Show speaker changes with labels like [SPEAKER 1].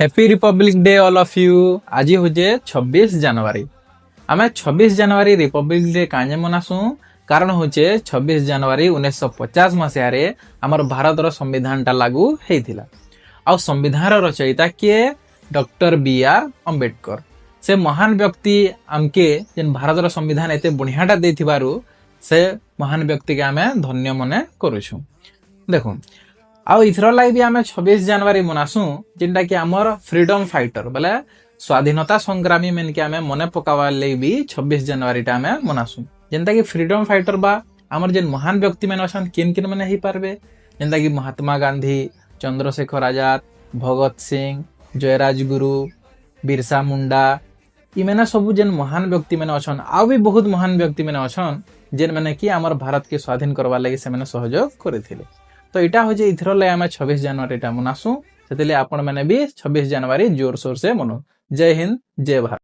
[SPEAKER 1] Happy Republic day all of you. आज हूँ 26 जनवरी। आम 26 जनवरी रिपब्लिक डे काजे मनासु कारण हूँ 26 जनवरी 1950 मसीह आमर भारतर संविधान टा लागू होता। आ संविधान रचयिता किए डॉक्टर बी.आर. अम्बेडकर। से महान व्यक्ति आमके जेन भारतर संविधान एते बढ़ियाटा देथिबारु से महान व्यक्ति के आमे धन्य मने करूछु। देखो आउ इथर लाग भी आमे 26 जनवरी मनासु जेनटा कि आमर फ्रीडम फाइटर बोले स्वाधीनता संग्रामी मेन के आमे मने पकावा ले भी 26 जनवरी टा आमे मनासु। जेनटा कि फ्रीडम फाइटर बा आमर जेन महान व्यक्ति मेन अछन किन किन मने ही पारबे जेनटा कि महात्मा गांधी, चंद्रशेखर आजाद, भगत सिंह, जयराजगुरु, बिरसा मुंडा इ मैंने सब जेन महान व्यक्ति मैंने अच्छन आ भी बहुत महान व्यक्ति मैंने अच्छन जेन मैंने कि आमर भारत के स्वाधीन करवा लगी से मैंने सहयोग करथिले। तो इटा हो जे इथर ले आमे 26 जनवरी टा मनासु सेतले आपण मैंने भी 26 जनवरी जोर शोर से मनो। जय हिंद, जय भारत।